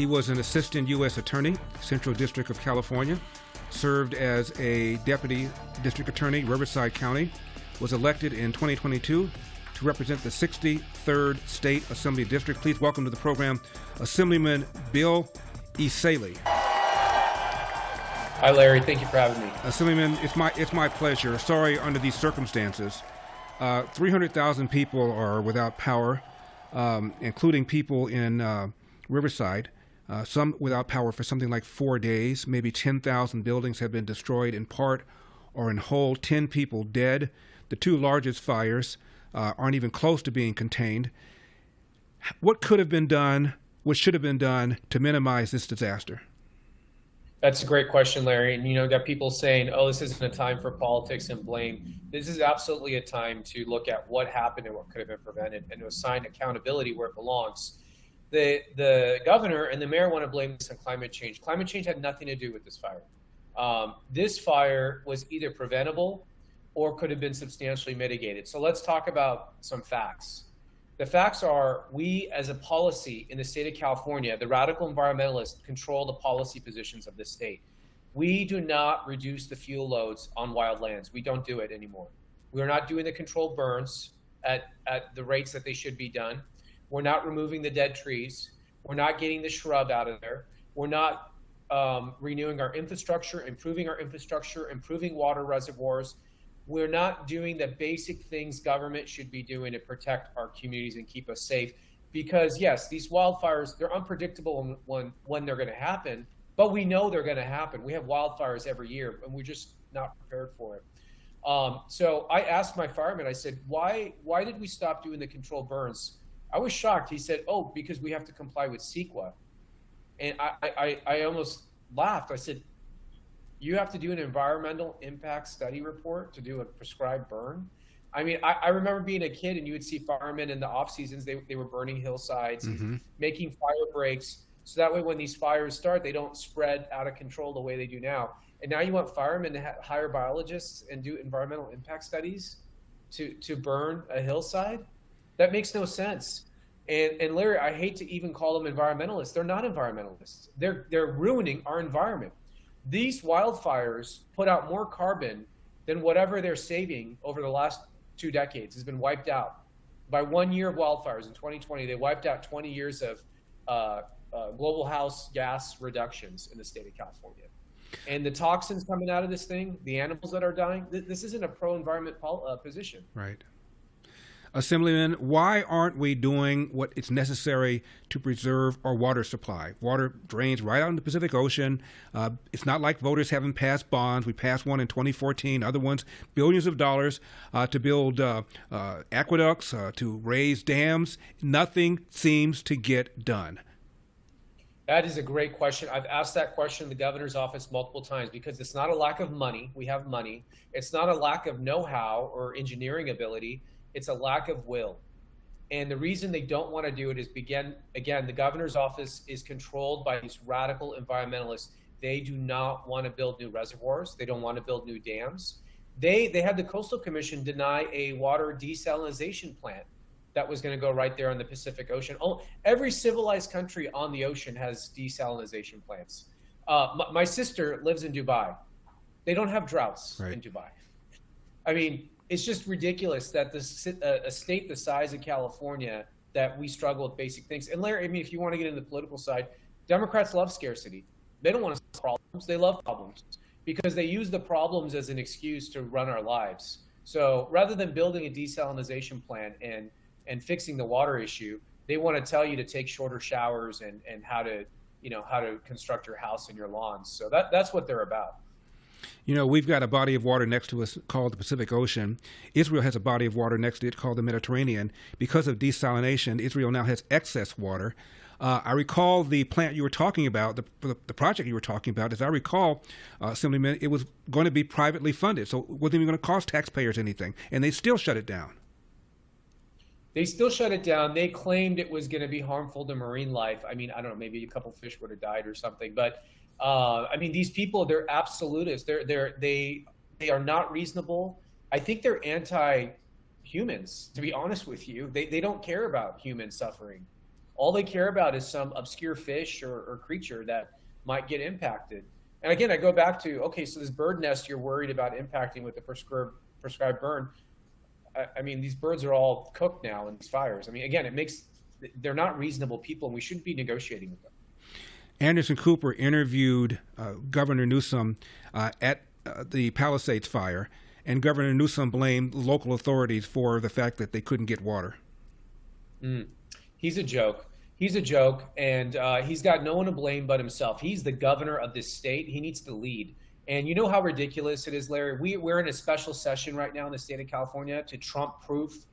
He was an assistant U.S. attorney, Central District of California, served as a deputy district attorney, Riverside County, was elected in 2022 to represent the 63rd State Assembly District. Please welcome to the program Assemblyman Bill Essayli. Hi, Larry. Thank you for having me. Assemblyman, it's my pleasure. Sorry under these circumstances. 300,000 people are without power, including people in Riverside. Some without power for something like 4 days. Maybe 10,000 buildings have been destroyed in part or in whole. 10 people dead. The two largest fires aren't even close to being contained. What could have been done, what should have been done to minimize this disaster? That's a great question, Larry. And you got people saying, oh, this isn't a time for politics and blame. This is absolutely a time to look at what happened and what could have been prevented and to assign accountability where it belongs. The governor and the mayor want to blame this on climate change. Climate change had nothing to do with this fire. This fire was either preventable or could have been substantially mitigated. So let's talk about some facts. The facts are, we as a policy in the state of California, the radical environmentalists control the policy positions of this state. We do not reduce the fuel loads on wildlands. We don't do it anymore. We are not doing the controlled burns at the rates that they should be done. We're not removing the dead trees. We're not getting the shrub out of there. We're not renewing our infrastructure, improving water reservoirs. We're not doing the basic things government should be doing to protect our communities and keep us safe. Because yes, these wildfires, they're unpredictable when they're gonna happen, but we know they're gonna happen. We have wildfires every year and we're just not prepared for it. So I asked my fireman, I said, why did we stop doing the controlled burns? I was shocked. He said, oh, because we have to comply with CEQA. And I almost laughed. I said, you have to do an environmental impact study report to do a prescribed burn? I mean, I remember being a kid and you would see firemen in the off seasons, they were burning hillsides, making fire breaks. So that way when these fires start, they don't spread out of control the way they do now. And now you want firemen to hire biologists and do environmental impact studies to burn a hillside? That makes no sense. And Larry, I hate to even call them environmentalists. They're not environmentalists. They're ruining our environment. These wildfires put out more carbon than whatever they're saving over the last 2 decades has been wiped out. By 1 year of wildfires in 2020, they wiped out 20 years of global house gas reductions in the state of California. And the toxins coming out of this thing, the animals that are dying, this isn't a pro-environment position. Right. Assemblyman, why aren't we doing what is necessary to preserve our water supply? Water drains right out in the Pacific Ocean. It's not like voters haven't passed bonds. We passed one in 2014, other ones, billions of dollars to build aqueducts, to raise dams. Nothing seems to get done. That is a great question. I've asked that question in the governor's office multiple times because it's not a lack of money. We have money. It's not a lack of know-how or engineering ability. It's a lack of will. And the reason they don't want to do it is, again, the governor's office is controlled by these radical environmentalists. They do not want to build new reservoirs. They don't want to build new dams. They had the Coastal Commission deny a water desalination plant that was going to go right there on the Pacific Ocean. Oh, every civilized country on the ocean has desalination plants. My sister lives in Dubai. They don't have droughts in Dubai. I mean, it's just ridiculous that a state the size of California, that we struggle with basic things. And Larry, I mean, if you want to get into the political side, Democrats love scarcity. They don't want to solve problems. They love problems because they use the problems as an excuse to run our lives. So rather than building a desalination plant and fixing the water issue, they want to tell you to take shorter showers and how to construct your house and your lawns. So that's what they're about. You know, we've got a body of water next to us called the Pacific Ocean. Israel has a body of water next to it called the Mediterranean. Because of desalination, Israel now has excess water. I recall the plant you were talking about, the project you were talking about. As I recall, Assemblyman, it was going to be privately funded, so it wasn't even going to cost taxpayers anything, and they still shut it down. They still shut it down. They claimed it was going to be harmful to marine life. I mean, I don't know, maybe a couple fish would have died or something, but I mean, these people, they're absolutists. They are not reasonable. I think they're anti-humans, to be honest with you. They don't care about human suffering. All they care about is some obscure fish or creature that might get impacted. And again, I go back to, okay, so this bird nest you're worried about impacting with the prescribed burn. I mean, these birds are all cooked now in these fires. I mean, again, they're not reasonable people, and we shouldn't be negotiating with them. Anderson Cooper interviewed Governor Newsom at the Palisades fire, and Governor Newsom blamed local authorities for the fact that they couldn't get water. He's a joke. He's a joke, and he's got no one to blame but himself. He's the governor of this state. He needs to lead. And you know how ridiculous it is, Larry? We're in a special session right now in the state of California to Trump-proof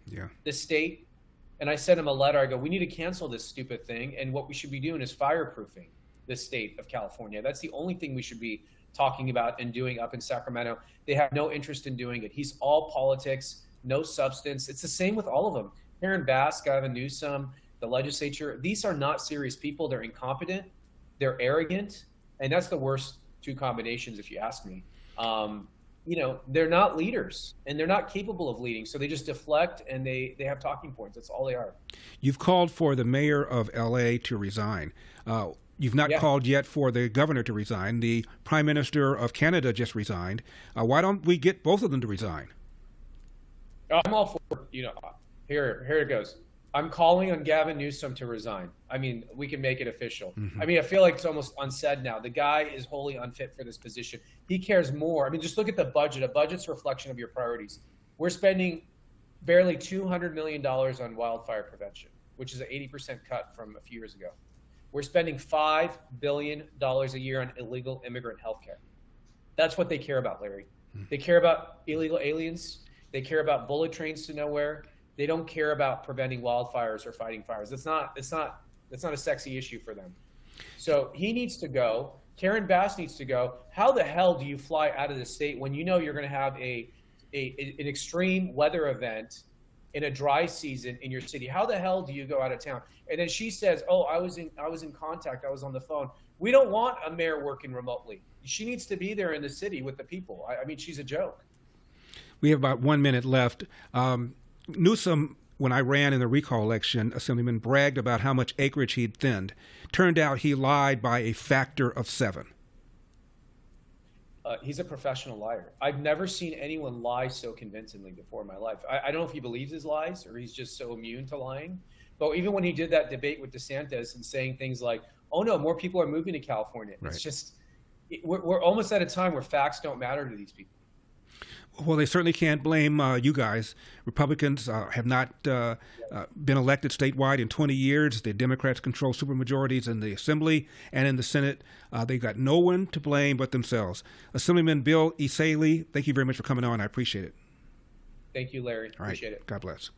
the state. And I sent him a letter. I go, we need to cancel this stupid thing, and what we should be doing is fireproofing the state of California. That's the only thing we should be talking about and doing up in Sacramento. They have no interest in doing it. He's all politics, no substance. It's the same with all of them. Karen Bass, Gavin Newsom, the legislature, these are not serious people. They're incompetent, they're arrogant, and that's the worst two combinations, if you ask me. They're not leaders, and they're not capable of leading, so they just deflect, and they have talking points. That's all they are. You've called for the mayor of L.A. to resign. You've not called yet for the governor to resign. The prime minister of Canada just resigned. Why don't we get both of them to resign? I'm all for, here it goes. I'm calling on Gavin Newsom to resign. I mean, we can make it official. I mean, I feel like it's almost unsaid now. The guy is wholly unfit for this position. He cares more. I mean, just look at the budget. A budget's a reflection of your priorities. We're spending barely $200 million on wildfire prevention, which is an 80% cut from a few years ago. We're spending $5 billion a year on illegal immigrant healthcare. That's what they care about, Larry. They care about illegal aliens. They care about bullet trains to nowhere. They don't care about preventing wildfires or fighting fires. It's not a sexy issue for them. So he needs to go. Karen Bass needs to go. How the hell do you fly out of the state when you know you're going to have an extreme weather event in a dry season in your city? How the hell do you go out of town? And then she says, "Oh, I was in contact. I was on the phone." We don't want a mayor working remotely. She needs to be there in the city with the people. I mean, she's a joke. We have about 1 minute left. Newsom, when I ran in the recall election, Assemblyman bragged about how much acreage he'd thinned. Turned out he lied by a factor of 7. He's a professional liar. I've never seen anyone lie so convincingly before in my life. I don't know if he believes his lies or he's just so immune to lying. But even when he did that debate with DeSantis and saying things like, "Oh no, more people are moving to California," It's just we're almost at a time where facts don't matter to these people. Well, they certainly can't blame you guys. Republicans have not been elected statewide in 20 years. The Democrats control supermajorities in the Assembly and in the Senate. They've got no one to blame but themselves. Assemblyman Bill Essayli, thank you very much for coming on. I appreciate it. Thank you, Larry. Appreciate it. God bless.